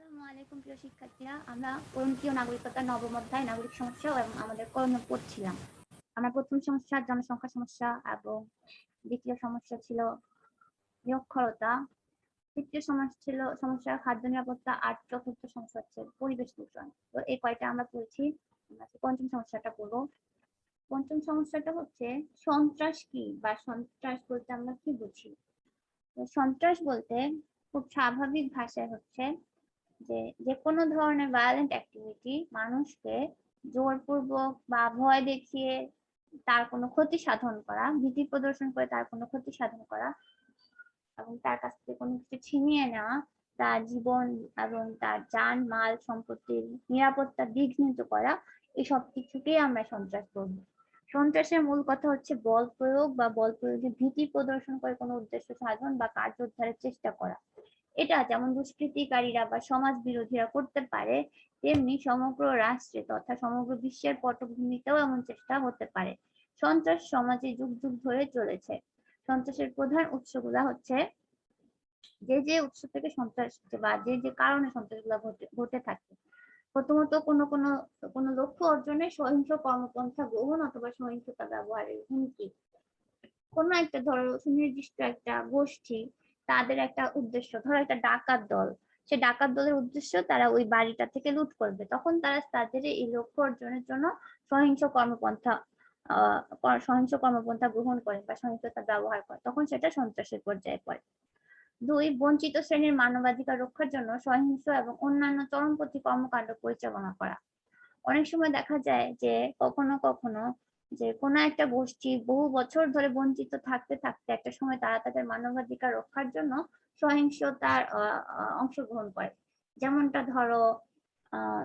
আসসালামু আলাইকুম প্রিয় শিক্ষার্থীরা, আমরা পরমীয় নাগরিকতার নবম অধ্যায় নাগরিক সমস্যা এবং আমাদের করণীয় পড়ছিলাম। আমরা প্রথম সমস্যা জনসংখ্যা সমস্যা এবং দ্বিতীয় সমস্যা ছিল নিরক্ষরতা, তৃতীয় সমস্যা খাদ্য নিরাপত্তা, আর চতুর্থ সমস্যা হচ্ছে পরিবেশ দূষণ। তো এই কয়টা আমরা পড়েছি। আমরা পঞ্চম সমস্যাটা পড়বো। পঞ্চম সমস্যাটা হচ্ছে সন্ত্রাস কি, বা সন্ত্রাস বলতে আমরা কি বুঝি। তো সন্ত্রাস বলতে খুব স্বাভাবিক ভাষায় হচ্ছে যে যে কোনো ধরনের ভায়োলেন্ট অ্যাক্টিভিটি মানুষকে জোরপূর্বক বা ভয় দেখিয়ে তার কোনো ক্ষতি সাধন করা, ভীতি প্রদর্শন করে তার কোনো ক্ষতি সাধন করা এবং তার কাছ থেকে কোনো কিছু ছিনিয়ে নেওয়া, তার জীবন এবং তার যান মাল সম্পত্তির নিরাপত্তা বিঘ্নিত করা, এই সব কিছুকেই আমরা সন্ত্রাস বলবো। সন্ত্রাসের মূল কথা হচ্ছে বল প্রয়োগ বা বল প্রয়োগে ভীতি প্রদর্শন করে কোনো উদ্দেশ্য সাধন বা কার্য উদ্ধারের চেষ্টা করা। এটা যেমন দুষ্কৃতিকারীরা বা সমাজ বিরোধীরা করতে পারে, তেমনি সমগ্র রাষ্ট্রে তথা সমগ্র বিশ্বের পটভূমিতেও এমন চেষ্টা হতে পারে। সন্ত্রাস সমাজে যুগ যুগ ধরে চলেছে। সন্ত্রাসের প্রধান উৎসগুলা হচ্ছে যে যে উৎস থেকে সন্ত্রাস বা যে যে কারণে সন্ত্রাসগুলা ঘটে থাকে। প্রথমত কোনো লক্ষ্য অর্জনে সহিংস কর্মপন্থা গ্রহণ অথবা সহিংসতা ব্যবহারের হুমকি। কোনো একটা ধরো সুনির্দিষ্ট একটা গোষ্ঠী, তাদের একটা উদ্দেশ্য, ধরো একটা ডাকাত দল, সে ডাকাত দলের উদ্দেশ্য তারা ওই বাড়িটা থেকে লুট করবে, তখন তারা তাদের এই লক্ষ্য অর্জনের জন্য সহিংস কর্মপন্থা সহিংস কর্মপন্থা গ্রহণ করে বা সহিংসতা ব্যবহার করে, তখন সেটা সন্ত্রাসের পর্যায়ে পড়ে। দুই, বঞ্চিত শ্রেণীর মানবাধিকার রক্ষার জন্য সহিংস এবং অন্যান্য চরমপন্থী কর্মকাণ্ড পরিচালনা করা। অনেক সময় দেখা যায় যে কখনো কখনো যে কোনো একটা গোষ্ঠী বহু বছর ধরে বঞ্চিত থাকতে থাকতে একটা সময় তারা তাদের মানবাধিকার রক্ষার জন্য সহিংসতার অংশগ্রহণ করে। যেমনটা ধরো আহ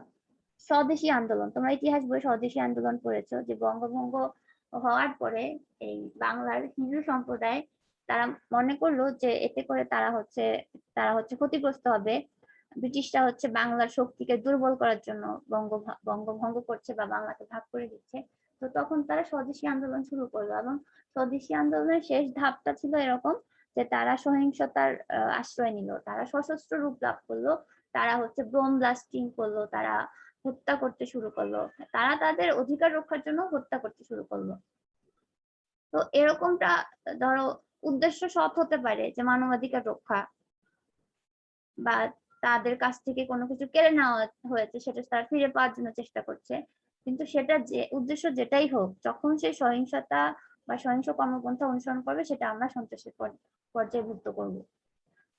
স্বদেশী আন্দোলন, তোমরা ইতিহাস বই স্বদেশী আন্দোলন পড়েছো, যে বঙ্গভঙ্গ হওয়ার পরে এই বাংলার হিন্দু সম্প্রদায় তারা মনে করলো যে এতে করে তারা হচ্ছে ক্ষতিগ্রস্ত হবে, ব্রিটিশরা হচ্ছে বাংলার শক্তিকে দুর্বল করার জন্য বঙ্গভঙ্গ করছে বা বাংলাকে ভাগ করে দিচ্ছে। তো তখন তারা স্বদেশী আন্দোলন শুরু করলো, এবং স্বদেশী আন্দোলনের শেষ ধাপটা ছিল এরকম যে তারা সহিংসতার আশ্রয় নিল, তারা সশস্ত্র রূপ লাভ করলো, তারা হচ্ছে বোম ব্লাস্টিং করলো, তারা হত্যা করতে শুরু করলো, তারা তাদের অধিকার রক্ষার জন্য হত্যা করতে শুরু করলো। তো এরকমটা ধরো উদ্দেশ্য সৎ হতে পারে যে মানবাধিকার রক্ষা, বা তাদের কাছ থেকে কোনো কিছু কেড়ে নেওয়া হয়েছে সেটা তারা ফিরে পাওয়ার জন্য চেষ্টা করছে, কিন্তু সেটা যে উদ্দেশ্য যেটাই হোক, যখন সেই সহিংসতা বা সহিংস কর্মপন্থা অনুসরণ করবে সেটা আমরা সন্ত্রাসের পর্যায়ভুক্ত করব।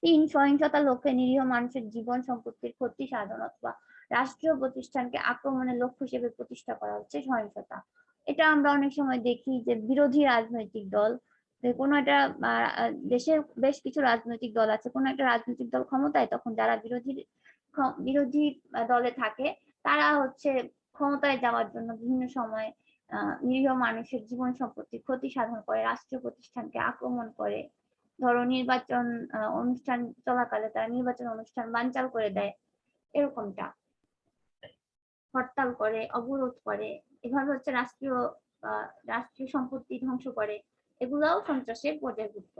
তিন, সহিংসতার লক্ষ্যে নিরীহ মানুষের জীবন সম্পত্তির ক্ষতি সাধন অথবা রাষ্ট্রীয় প্রতিষ্ঠানকে আক্রমণের লক্ষ্য হিসেবে প্রতিষ্ঠা করা হচ্ছে সহিংসতা। এটা আমরা অনেক সময় দেখি যে বিরোধী রাজনৈতিক দল, যে কোনো একটা দেশের বেশ কিছু রাজনৈতিক দল আছে, কোনো একটা রাজনৈতিক দল ক্ষমতায়, তখন যারা বিরোধী দলে থাকে তারা হচ্ছে ক্ষমতায় যাওয়ার জন্য বিভিন্ন সময় নিরীহ মানুষের জীবন সম্পত্তির ক্ষতি সাধন করে, রাষ্ট্রীয় প্রতিষ্ঠানকে আক্রমণ করে। ধরো নির্বাচন অনুষ্ঠান চলাকালে তারা নির্বাচন অনুষ্ঠান বানচাল করে দেয়, এরকমটা হরতাল করে, অবরোধ করে, এভাবে হচ্ছে রাষ্ট্রীয় সম্পত্তি ধ্বংস করে, এগুলাও সন্ত্রাসের পর্যায়ভুক্ত।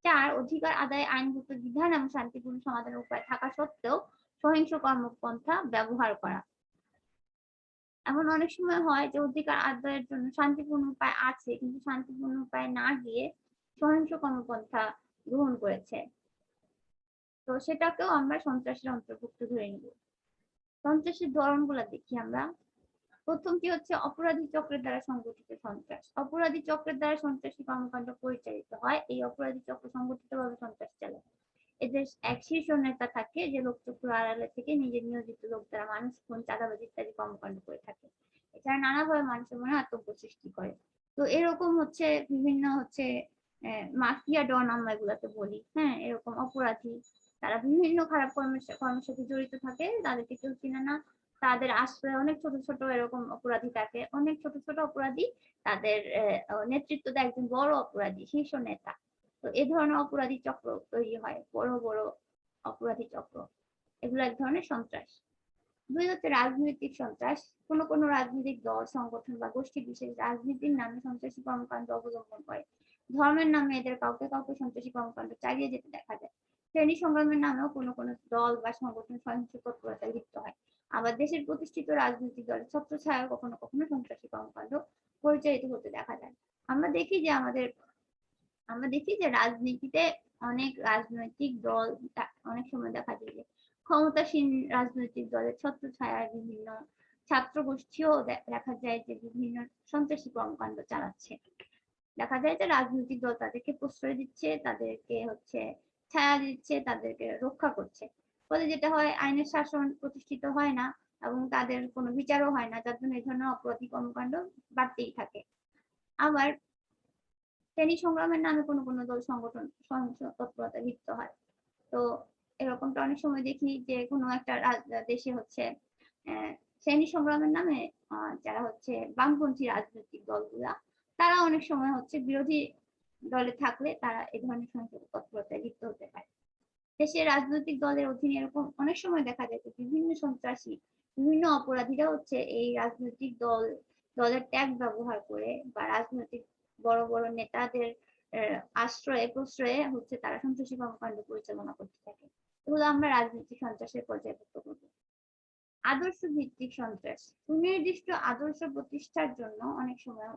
চার, অধিকার আদায় আইনগত বিধান এবং শান্তিপূর্ণ সমাধানের উপায় থাকা সত্ত্বেও সহিংস কর্মপন্থা ব্যবহার করা। এমন অনেক সময় হয় যে অধিকার আদায়ের জন্য শান্তিপূর্ণ উপায় আছে, কিন্তু শান্তিপূর্ণ উপায় না গিয়ে সহিংস কর্মপন্থা গ্রহণ করেছে, তো সেটাকেও আমরা সন্ত্রাসের অন্তর্ভুক্ত ধরে নিব। সন্ত্রাসের ধরনগুলো দেখি আমরা। প্রথমটি হচ্ছে অপরাধী চক্রের দ্বারা সংগঠিত সন্ত্রাস। অপরাধী চক্রের দ্বারা সন্ত্রাসী কর্মকাণ্ড পরিচালিত হয়। এই অপরাধী চক্র সংগঠিতভাবে সন্ত্রাস চালায়। এদের এক শীর্ষ নেতা থাকে যে লোকচক্ষুর আড়ালে থেকে নিজের নিয়োজিত লোক দ্বারা মানুষ খুন, চাঁদাবাজি ইত্যাদি কর্মকাণ্ড করে থাকে। এছাড়া নানাভাবে মানুষের মনে আতঙ্ক সৃষ্টি করে। তো এরকম হচ্ছে বিভিন্ন হচ্ছে মাফিয়া ডন আমরা এগুলাতে বলি, হ্যাঁ, এরকম অপরাধী, তারা বিভিন্ন খারাপ কর্মের সাথে জড়িত থাকে, তাদেরকে কেউ চিনে না, তাদের আশ্রয়ে অনেক ছোট ছোট এরকম অপরাধী থাকে, অনেক ছোট ছোট অপরাধী তাদের নেতৃত্ব দেয় একজন বড় অপরাধী, শীর্ষ নেতা। তো এই ধরনের অপরাধী চক্র তৈরি হয়, বড় বড় অপরাধী চক্র, এগুলো এক ধরনের সন্ত্রাস। দুই হচ্ছে রাজনৈতিক সন্ত্রাস। কোনো রাজনৈতিক দল, সংগঠন বা গোষ্ঠী বিশেষ রাজনীতির নামে সন্ত্রাসী কর্মকাণ্ড অবলম্বন করে। ধর্মের নামে এদের কাউকে কাউকে সন্ত্রাসী কর্মকাণ্ড চালিয়ে যেতে দেখা যায়। শ্রেণী সংগ্রামের নামেও কোনো কোনো দল বা সংগঠন সহিংস তৎপরতায় লিপ্ত হয়। আবার দেশের প্রতিষ্ঠিত রাজনৈতিক দলের ছত্রছায়ায় কখনো কখনো সন্ত্রাসী কর্মকাণ্ড পরিচালিত হতে দেখা যায়। আমরা দেখি যে রাজনীতিতে অনেক রাজনৈতিক দল অনেক সময় দেখা যায় যে ক্ষমতাসীন রাজনৈতিক দলের ছত্রছায়ায় বিভিন্ন ছাত্র গোষ্ঠীও দেখা যায় যে বিভিন্ন সন্ত্রাসী কর্মকাণ্ড চালাচ্ছে। দেখা যায় যে রাজনৈতিক দল তাদেরকে প্রশ্রয় দিচ্ছে, তাদেরকে ছায়া দিচ্ছে, তাদেরকে রক্ষা করছে। ফলে যেটা হয়, আইনের শাসন প্রতিষ্ঠিত হয় না এবং তাদের কোনো বিচারও হয় না, যার জন্য এই ধরনের অপরাধী কর্মকাণ্ড বাড়তেই থাকে। আবার শ্রেণী সংগ্রামের নামে কোনো কোনো দল সংগঠন সহিংস তৎপরতায় লিপ্ত হয়। তো এরকমটা অনেক সময় দেখি যে কোনো একটা দেশে শ্রেণী সংগ্রামের নামে যারা বামপন্থী রাজনৈতিক দলগুলা, তারা অনেক সময় বিরোধী দলে থাকলে তারা এই ধরনের সহিংস তৎপরতায় লিপ্ত হতে পারে। দেশের রাজনৈতিক দলের অধীনে এরকম অনেক সময় দেখা যায় যে বিভিন্ন সন্ত্রাসী, বিভিন্ন অপরাধীরা এই রাজনৈতিক দলের ট্যাগ ব্যবহার করে বা রাজনৈতিক বড় বড় নেতাদের আশ্রয়ে প্রশ্রয়ে তারা সন্ত্রাসী কর্মকাণ্ড পরিচালনা করতে থাকে। এগুলো আমরা রাজনৈতিক সন্ত্রাসের পর্যায়ভুক্ত করব। আদর্শ ভিত্তিক সন্ত্রাস, সুনির্দিষ্ট আদর্শ প্রতিষ্ঠার জন্য অনেক সময়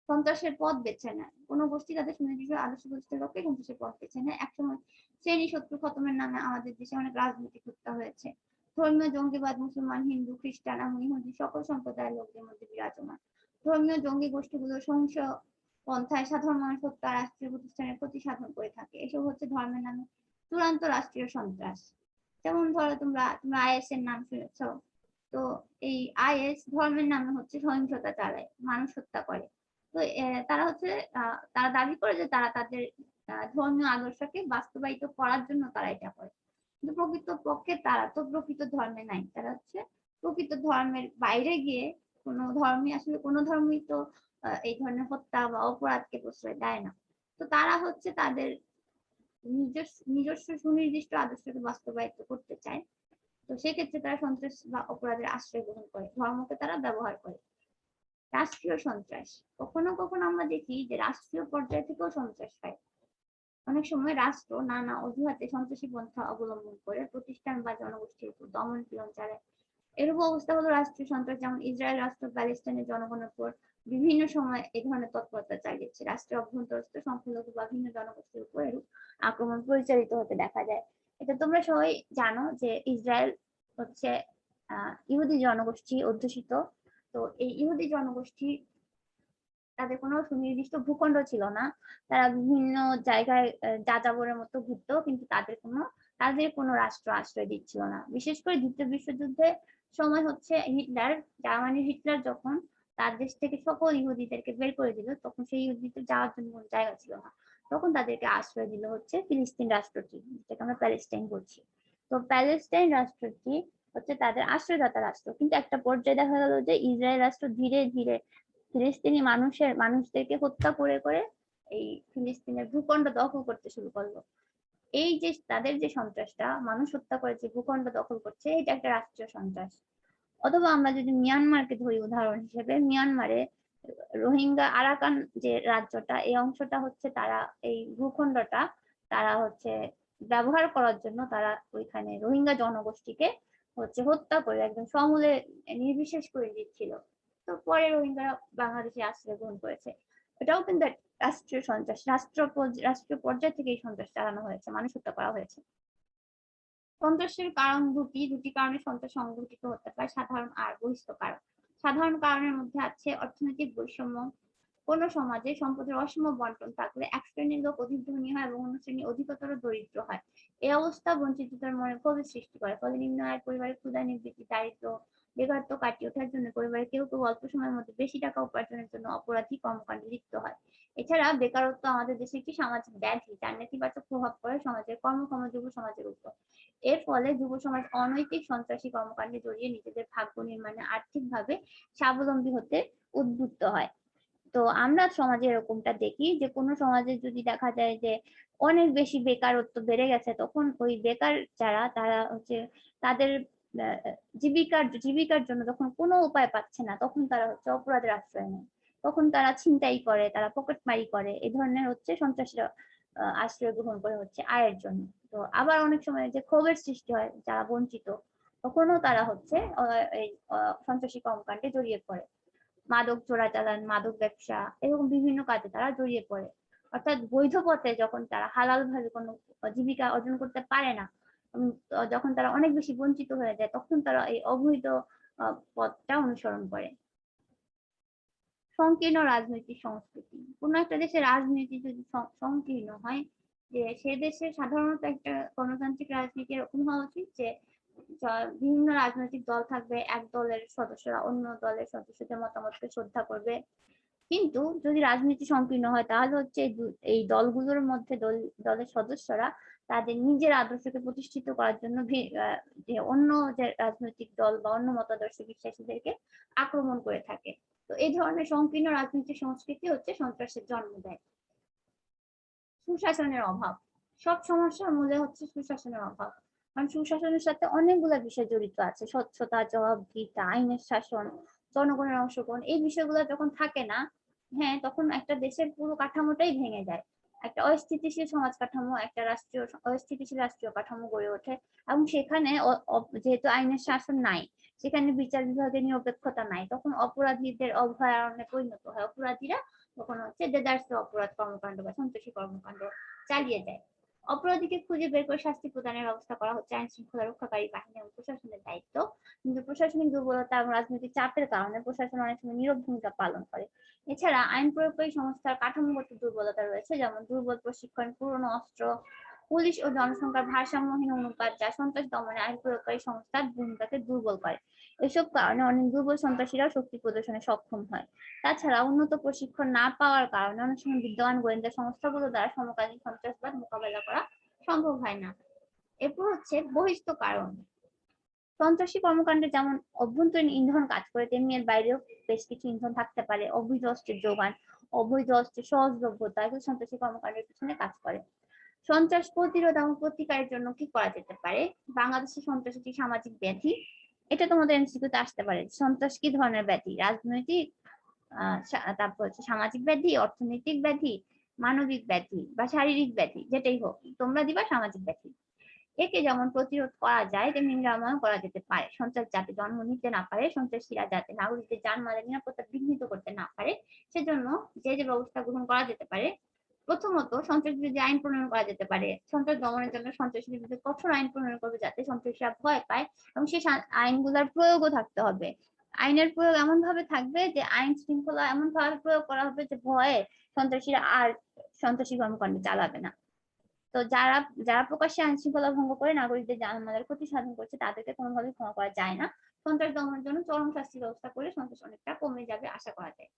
সন্ত্রাসের পথ বেছে নেয়। কোনো গোষ্ঠী তাদের সুনির্দিষ্ট আদর্শ প্রতিষ্ঠার লক্ষ্যে সন্ত্রাসের পথ বেছে নেয়। একসময় শ্রেণী শত্রু খতমের নামে আমাদের দেশে অনেক রাজনৈতিক হত্যা হয়েছে। ধর্মীয় জঙ্গিবাদ মুসলমান, হিন্দু, খ্রিস্টান এবং ইহুদি সকল সম্প্রদায়ের লোকদের মধ্যে বিরাজমান। ধর্মীয় জঙ্গি গোষ্ঠীগুলো সহিংস পন্থায় সাধারণ মানুষ হত্যা, রাষ্ট্রীয় প্রতিষ্ঠানের ক্ষতি সাধন করে থাকে। এসব ধর্মের নামে চূড়ান্ত রাষ্ট্রীয় সন্ত্রাস। যেমন ধরো তোমরা আইএস এর নাম শুনেছ। তো এই আইএস ধর্মের নামে সহিংসতা চালায়, মানুষ হত্যা করে। তো তারা দাবি করে যে তারা তাদের ধর্মীয় আদর্শকে বাস্তবায়িত করার জন্য তারা এটা করে, কিন্তু প্রকৃত পক্ষে তারা তো প্রকৃত ধর্মে নাই। তারা প্রকৃত ধর্মের বাইরে গিয়ে কোনো ধর্মই তো এই ধরনের হত্যা বা অপরাধকে প্রশ্রয় দেয় না। তো তারা তাদের নিজস্ব সুনির্দিষ্ট আদর্শকে বাস্তবায়িত করতে চায়। তো সেক্ষেত্রে তারা সন্ত্রাস বা অপরাধের আশ্রয় গ্রহণ করে, ধর্মকে তারা ব্যবহার করে। রাষ্ট্রীয় সন্ত্রাস, কখনো কখনো আমরা দেখি যে রাষ্ট্রীয় পর্যায় থেকেও সন্ত্রাস হয়। অনেক সময় রাষ্ট্র নানা অজুহাতে সন্ত্রাসী পন্থা অবলম্বন করে প্রতিষ্ঠান বা জনগোষ্ঠীর উপর দমন পীড়ন চালায়। এরূপ অবস্থা হলো রাষ্ট্রীয় সন্ত্রাস। যেমন ইসরায়েল রাষ্ট্র প্যালেস্টাইনের জনগণের উপর বিভিন্ন সময় এই ধরনের তৎপরতা চালিয়েছে। রাষ্ট্রের অভ্যন্তরস্থ সংখ্যালঘু বা ভিন্ন জনগোষ্ঠীর উপর এরূপ আক্রমণ পরিচালিত হতে দেখা যায়। এটা তোমরা সবাই জানো যে ইসরায়েল ইহুদি জনগোষ্ঠী অধ্যুষিত। তো এই ইহুদি জনগোষ্ঠী, তাদের কোনো সুনির্দিষ্ট ভূখণ্ড ছিল না। তারা বিভিন্ন জায়গায় যাযাবরের মতো ঘুরতো, কিন্তু তাদের কোনো রাষ্ট্র আশ্রয় দিচ্ছিল না। বিশেষ করে দ্বিতীয় বিশ্বযুদ্ধের সময় জার্মানির হিটলার যখন তার দেশ থেকে সকল ইহুদিদেরকে বের করে দিল, তখন সেই ইহুদিদের যাওয়ার জন্য কোনো জায়গা ছিল না। তখন তাদেরকে আশ্রয় দিল ফিলিস্তিন রাষ্ট্রটি, যেটাকে আমরা প্যালেস্টাইন বলছি। তো প্যালেস্টাইন রাষ্ট্রটি তাদের আশ্রয়দাতা রাষ্ট্র। কিন্তু একটা পর্যায়ে দেখা গেল যে ইসরায়েল রাষ্ট্র ধীরে ধীরে ফিলিস্তিনি মানুষদেরকে হত্যা করে করে এই ফিলিস্তিনের ভূখণ্ড দখল করতে শুরু করলো। এই যে তাদের যে সন্ত্রাসটা, মানুষ হত্যা করে যে ভূখণ্ড দখল করছে, এটা একটা রাষ্ট্রীয় সন্ত্রাস। অথবা আমরা যদি মিয়ানমারকে ধরি উদাহরণ হিসেবে, মিয়ানমারে রোহিঙ্গা আরাকান যে রাজ্যটা, এই অংশটা তারা এই ভূখণ্ডটা তারা ব্যবহার করার জন্য তারা ওইখানে রোহিঙ্গা জনগোষ্ঠীকে হত্যা করে একদম সমূলে নির্বিশেষ করে দিচ্ছিল। তো পরে রোহিঙ্গারা বাংলাদেশে আশ্রয় গ্রহণ করেছে। এটাও কিন্তু রাষ্ট্রীয় সন্ত্রাস। রাষ্ট্রীয় পর্যায় থেকে এই সন্ত্রাস চালানো হয়েছে, মানুষ হত্যা করা হয়েছে। সন্ত্রাসের কারণ দুটি কারণে সন্ত্রাস সংঘটিত হতে পারে, সাধারণ আর বহিঃস্থ কারণ। সাধারণ কারণের মধ্যে আছে অর্থনৈতিক বৈষম্য। কোন সমাজে সম্পদের অসম বন্টন থাকলে এক শ্রেণীর লোক অধিক ধনী হয় এবং অন্য শ্রেণী অধিকতর দরিদ্র হয়। এই অবস্থা বঞ্চিতদের মনে ক্ষোভের সৃষ্টি করে। ফলে নিম্ন আয়ের পরিবারের ক্ষুধা নিবৃত্তি, দারিদ্র, বেকারত্ব কাটিয়ে ওঠার জন্য পরিবারের কেউ কেউ অল্প সময়ের মধ্যে বেশি টাকা উপার্জনের জন্য অপরাধী কর্মকাণ্ডে লিপ্ত হয়। এছাড়া বেকারত্ব আমাদের দেশে একটি সামাজিক ব্যাধি, যার নেতিবাচক প্রভাব পড়ে সমাজের কর্মক্ষম যুব সমাজের উপর। এর ফলে যুব সমাজ অনৈতিক সন্ত্রাসী কর্মকাণ্ডে জড়িয়ে নিজেদের ভাগ্য নির্মাণে আর্থিকভাবে স্বাবলম্বী হতে উদ্বুদ্ধ হয়। তো আমরা সমাজে এরকমটা দেখি যে কোনো সমাজে যদি দেখা যায় যে অনেক বেশি বেকারত্ব বেড়ে গেছে, তখন ওই বেকার যারা তারা তাদের জীবিকার জন্য যখন কোনো উপায় পাচ্ছে না, তখন তারা অপরাধের আশ্রয় নেয়। তখন তারা ছিনতাই করে, তারা পকেটমারি করে, এই ধরনের সন্ত্রাসীরা আশ্রয় গ্রহণ করে হচ্ছে আয়ের জন্য। তো আবার অনেক সময় যে ক্ষোভের সৃষ্টি হয় যারা বঞ্চিত, তখনও তারা হচ্ছে এই সন্ত্রাসী কর্মকাণ্ডে জড়িয়ে পড়ে। মাদক চোরাচালান, মাদক ব্যবসা, এরকম বিভিন্ন কাজে তারা জড়িয়ে পড়ে। অর্থাৎ বৈধ পথে যখন তারা হালাল ভাবে কোনো জীবিকা অর্জন করতে পারে না, যখন তারা অনেক বেশি বঞ্চিত হয়ে যায়, তখন তারা এই অবৈধ পথটা অনুসরণ করে। সংকীর্ণ রাজনৈতিক সংস্কৃতি। কোন একটা দেশের রাজনীতি যদি সংকীর্ণ হয়, যে সে দেশে সাধারণত একটা গণতান্ত্রিক রাজনীতি এরকম হওয়া উচিত যে বিভিন্ন রাজনৈতিক দল থাকবে, এক দলের সদস্যরা অন্য দলের সদস্যদের মতামতকে শ্রদ্ধা করবে। কিন্তু যদি রাজনীতি সংকীর্ণ হয়, তাহলে হচ্ছে এই দলগুলোর মধ্যে দলের সদস্যরা তাদের নিজের আদর্শকে প্রতিষ্ঠিত করার জন্য যে অন্য যে রাজনৈতিক দল বা অন্য মতাদর্শ বিশ্বাসীদেরকে আক্রমণ করে থাকে। তো এই ধরনের সংকীর্ণ রাজনৈতিক সংস্কৃতি হচ্ছে সন্ত্রাসের জন্ম দেয়। সুশাসনের অভাব। সব সমস্যার মূলে হচ্ছে সুশাসনের অভাব। কারণ সুশাসনের সাথে অনেকগুলো বিষয় জড়িত আছে, স্বচ্ছতা, জবাবদিহিতা, আইনের শাসন, জনগণের অংশগ্রহণ। এই বিষয়গুলো যখন থাকে না, হ্যাঁ, তখন একটা দেশের পুরো কাঠামোটাই ভেঙে যায়। একটা অস্থিতিশীল সমাজ কাঠামো, একটা অস্থিতিশীল রাষ্ট্রীয় কাঠামো গড়ে ওঠে। এবং সেখানে যেহেতু আইনের শাসন নাই, সেখানে বিচার বিভাগের নিরপেক্ষতা নাই, তখন অপরাধীদের অভয়ারণ্যে পরিণত হয়। অপরাধীরা তখন হচ্ছে দেদারস অপরাধ কর্মকাণ্ড বা সন্ত্রাসী কর্মকাণ্ড চালিয়ে যায়। অপরাধীকে খুঁজে বের করে শাস্তি প্রদানের ব্যবস্থা করা হচ্ছে আইন শৃঙ্খলা রক্ষাকারী বাহিনী এবং প্রশাসনের দায়িত্ব। কিন্তু প্রশাসনিক দুর্বলতা এবং রাজনৈতিক চাপের কারণে প্রশাসন অনেক সময় নীরব ভূমিকা পালন করে। এছাড়া আইন প্রয়োগকারী সংস্থার কাঠামোগত দুর্বলতা রয়েছে, যেমন দুর্বল প্রশিক্ষণ, পুরনো অস্ত্র, পুলিশ ও জনসংখ্যার ভারসাম্যহীন অনুপাত, যা সন্ত্রাস দমনে আইন প্রয়োগকারী সংস্থার ভূমিকাকে দুর্বল করে। এসব কারণে অনেক দুর্বল সন্ত্রাসীরা শক্তি প্রদর্শনে সক্ষম হয়। তাছাড়া উন্নত প্রশিক্ষণ না পাওয়ার কারণে অনেক সময় বিদ্যমান গোয়েন্দা সংস্থাগুলো দ্বারা সমকালীন সন্ত্রাসবাদ মোকাবেলা করা সম্ভব হয় না। এরপর হচ্ছে বহিঃস্থ কারণ। সন্ত্রাসী কর্মকাণ্ডে যেমন অভ্যন্তরীণ ইন্ধন কাজ করে, তেমনি এর বাইরেও বেশ কিছু ইন্ধন থাকতে পারে। অবৈধ অস্ত্রের যোগান, অবৈধ অস্ত্রের সহজলভ্যতা, এগুলো সন্ত্রাসী কর্মকাণ্ডের পিছনে কাজ করে। সন্ত্রাস প্রতিরোধ এবং প্রতিকারের জন্য কি করা যেতে পারে? বাংলাদেশের সন্ত্রাস একটি সামাজিক ব্যাধি। এটা তোমাদের এমসিকিউতে আসতে পারে। সন্ত্রাস কি ধরনের ব্যাধি? রাজনৈতিক, তারপর হচ্ছে সামাজিক ব্যাধি, অর্থনৈতিক ব্যাধি, মানবিক ব্যাধি বা শারীরিক ব্যাধি, যেটাই হোক তোমরা দিবা সামাজিক ব্যাধি। একে যেমন প্রতিরোধ করা যায়, তেমনি নিরাময় করা যেতে পারে। সন্ত্রাস যাতে জন্ম নিতে না পারে, সন্ত্রাসীরা যাতে নাগরিকদের জানমালের নিরাপত্তা বিঘ্নিত করতে না পারে, সেজন্য যে যে ব্যবস্থা গ্রহণ করা যেতে পারে। প্রথমত, সন্ত্রাস বিরোধী আইন প্রণয়ন করা যেতে পারে। সন্ত্রাস দমনের জন্য সন্ত্রাসীদের বিরুদ্ধে কঠোর আইন প্রণয়ন করবে, যাতে সন্ত্রাসীরা ভয় পায়, এবং সেই আইনগুলোর প্রয়োগও থাকতে হবে। আইনের প্রয়োগ এমন ভাবে থাকবে যে আইন শৃঙ্খলা এমন ভাবে প্রয়োগ করা হবে যে ভয়ে সন্ত্রাসীরা আর সন্ত্রাসী কর্মকাণ্ড চালাবে না। তো যারা যারা প্রকাশ্যে আইন শৃঙ্খলা ভঙ্গ করে নাগরিকদের জানমালের ক্ষতি সাধন করছে, তাদেরকে কোনোভাবে ক্ষমা করা যায় না। সন্ত্রাস দমনের জন্য চরম শাস্তির ব্যবস্থা করলে সন্ত্রাস অনেকটা কমে যাবে আশা করা যায়।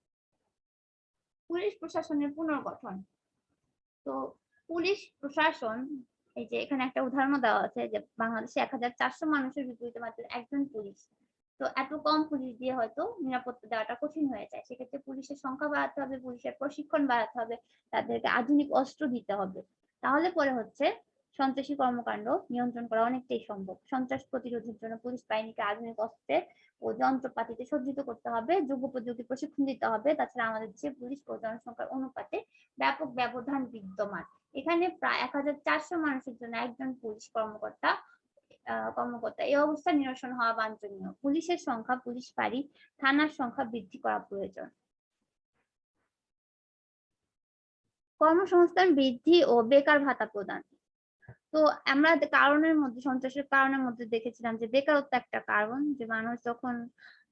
পুলিশ প্রশাসনের পুনর্গঠন। তো পুলিশ প্রশাসন, এই যে এখানে একটা উদাহরণ দেওয়া আছে যে বাংলাদেশে 1400 মানুষের বিপরীতে মাত্র একজন পুলিশ। তো এত কম পুলিশ দিয়ে হয়তো নিরাপত্তা দেওয়াটা কঠিন হয়ে যায়। সেক্ষেত্রে পুলিশের সংখ্যা বাড়াতে হবে, পুলিশের প্রশিক্ষণ বাড়াতে হবে, তাদেরকে আধুনিক অস্ত্র দিতে হবে। তাহলে পরে হচ্ছে সন্ত্রাসী কর্মকাণ্ড নিয়ন্ত্রণ করা অনেকটাই সম্ভব। সন্ত্রাস প্রতিরোধের জন্য পুলিশ বাহিনীকে আধুনিক অস্ত্রে ও যন্ত্রপাতিতে সজ্জিত করতে হবে, যুগোপযোগী প্রশিক্ষণ দিতে হবে। তাছাড়া আমাদের দেশে পুলিশ ও জনসংখ্যার অনুপাতে ব্যাপক ব্যবধান বিদ্যমান। এখানে প্রায় 1400 মানুষের জন্য একজন পুলিশ কর্মকর্তা। এই অবস্থা নিরসন হওয়া বাঞ্ছনীয়। পুলিশের সংখ্যা, পুলিশ ফাঁড়ি, থানার সংখ্যা বৃদ্ধি করা প্রয়োজন। কর্মসংস্থান বৃদ্ধি ও বেকার ভাতা প্রদান। তো আমরা কারণের মধ্যে, সন্ত্রাসের কারণের মধ্যে দেখেছিলাম যে বেকারত্ব একটা কারণ। যে মানুষ যখন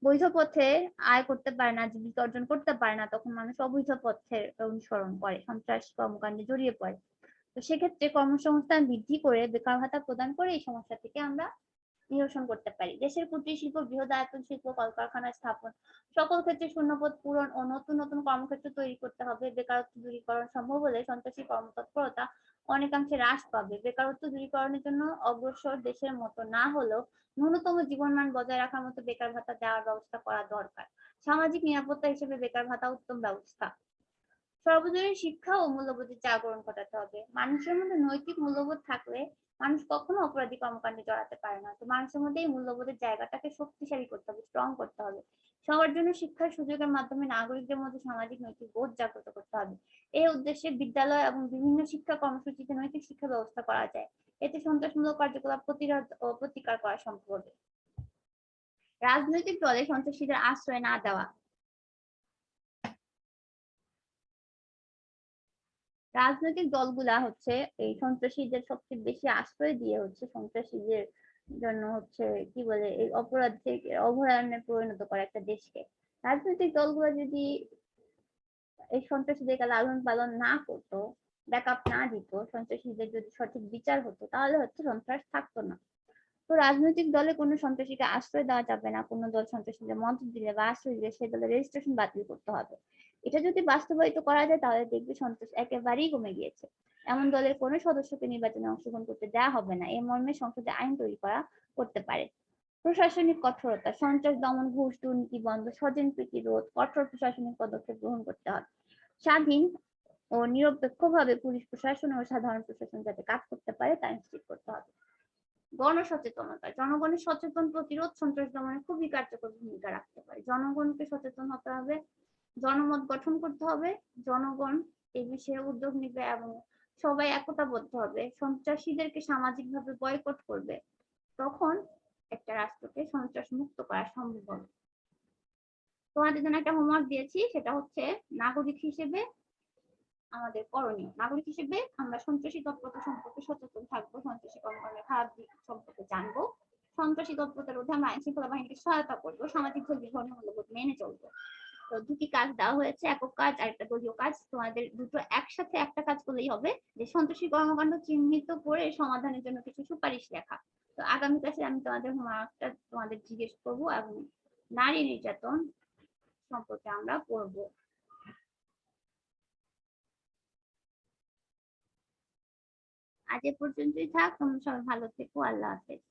বৈধ পথে আয় করতে পারে না, জীবিকা অর্জন করতে পারে না, তখন মানুষ অবৈধ পথের অনুসরণ করে, সন্ত্রাস কর্মকাণ্ডে জড়িয়ে পড়ে। তো সেক্ষেত্রে কর্মসংস্থান বৃদ্ধি করে বেকার ভাতা প্রদান করে এই সমস্যা থেকে আমরা নিরসন করতে পারি। দেশের কুটির শিল্প, বৃহদায়তন শিল্প, কলকারখানা স্থাপন, সকল ক্ষেত্রে শূন্যপদ পূরণ ও নতুন নতুন কর্মক্ষেত্র তৈরি করতে হবে। বেকারত্ব দূরীকরণ সম্ভব হলে সন্ত্রাসী কর্মতৎপরতা অনেকাংশে হ্রাস পাবে। বেকারত্ব দূরীকরণের জন্য অগ্রসর দেশের মতো না হলেও ন্যূনতম জীবনমান বজায় রাখার মতো বেকার ভাতা দেওয়ার ব্যবস্থা করা দরকার। সামাজিক নিরাপত্তা হিসেবে বেকার ভাতা উত্তম ব্যবস্থা। সর্বজনীন শিক্ষা ও মূল্যবোধের জাগরণ ঘটাতে হবে। মানুষের মধ্যে নৈতিক মূল্যবোধ থাকলে মানুষ কখনো অপরাধী কর্মকাণ্ডে জড়াতে পারে না। তো মানুষের মধ্যে এই মূল্যবোধের জায়গাটাকে শক্তিশালী করতে হবে, স্ট্রং করতে হবে। সবার জন্য শিক্ষার সুযোগের মাধ্যমে নাগরিকদের মধ্যে সামাজিক নৈতিক বোধ জাগ্রত করতে হবে। এই উদ্দেশ্যে বিদ্যালয় এবং বিভিন্ন শিক্ষা কর্মসূচিতে নৈতিক শিক্ষা ব্যবস্থা করা যায়। এতে সন্ত্রাসমূলক কার্যকলাপ প্রতিরোধ ও প্রতিকার করা সম্ভব হবে। রাজনৈতিক দলে সন্ত্রাসীদের আশ্রয় না দেওয়া। রাজনৈতিক দলগুলা হচ্ছে এই সন্ত্রাসীদের সবচেয়ে বেশি আশ্রয় দিয়ে হচ্ছে সন্ত্রাসীদের জন্য হচ্ছে কি বলে এই অপরাধ থেকে অভয়ারণ্যে পরিণত করে একটা দেশকে। রাজনৈতিক দলগুলো যদি এই সন্ত্রাসীদেরকে লালন পালন না করতো, ব্যাকআপ না দিত, সন্ত্রাসীদের যদি সঠিক বিচার হতো, তাহলে হচ্ছে সন্ত্রাস থাকতো না। তো রাজনৈতিক দলে কোনো সন্ত্রাসীকে আশ্রয় দেওয়া যাবে না। কোনো দল সন্ত্রাসীদের মদত দিলে বা আশ্রয় দিলে সে দলের রেজিস্ট্রেশন বাতিল করতে হবে। এটা যদি বাস্তবায়িত করা যায় তাহলে দেখবে সন্ত্রাস একেবারেই কমে গিয়েছে। এমন দলের কোনো সদস্যকে নির্বাচনে অংশগ্রহণ করতে দেওয়া হবে না, এই মর্মে সংসদে আইন তৈরি করা করতে পারে। প্রশাসনিক কঠোরতা, সন্ত্রাস দমন, ঘুষ দুর্নীতি বন্ধ, স্বজন প্রতিরোধ, কঠোর প্রশাসনিক পদক্ষেপ গ্রহণ করতে হবে। স্বাধীন ও নিরপেক্ষভাবে পুলিশ প্রশাসন ও সাধারণ প্রশাসন যাতে কাজ করতে পারে তা নিশ্চিত করতে হবে। গণসচেতনতা, জনগণের সচেতন প্রতিরোধ সন্ত্রাস দমনে খুবই কার্যকর ভূমিকা রাখতে পারে। জনগণকে সচেতন হতে হবে, জনমত গঠন করতে হবে, জনগণ এই বিষয়ে উদ্যোগ নিবে এবং সবাই একতাবদ্ধ হবে, সন্ত্রাসীদেরকে সামাজিকভাবে বয়কট করবে, তখন একটা রাষ্ট্রকে সন্ত্রাস মুক্ত করা সম্ভব হবে। তোমাদের জন্য একটা হোমওয়ার্ক দিয়েছি, সেটা হচ্ছে নাগরিক হিসেবে আমাদের করণীয়। নাগরিক হিসেবে আমরা সন্ত্রাসী তৎপরতা সম্পর্কে সচেতন থাকবো, সন্ত্রাসী কর্মকাণ্ডের খারাপ দিক সম্পর্কে জানবো, সন্ত্রাসী তৎপরতা রোধে আমরা আইন শৃঙ্খলা বাহিনীকে সহায়তা করবো, সামাজিক ধর্মীয় মূল্যবোধ মেনে চলবো। তো দুটি কাজ দেওয়া হয়েছে, একক কাজ আর একটা দলীয় কাজ। তোমাদের দুটো একসাথে একটা কাজ করলেই হবে, যে সন্ত্রাসী কর্মকাণ্ড চিহ্নিত করে সমাধানের জন্য কিছু সুপারিশ লেখা। তো আগামী ক্লাসে আমি তোমাদের হোমওয়ার্কটা তোমাদের জিজ্ঞেস করবো এবং নারী নির্যাতন সম্পর্কে আমরা পড়বো। আজ এ পর্যন্তই থাক, তোমরা সবাই ভালো থেকো, আল্লাহ হাফেজ।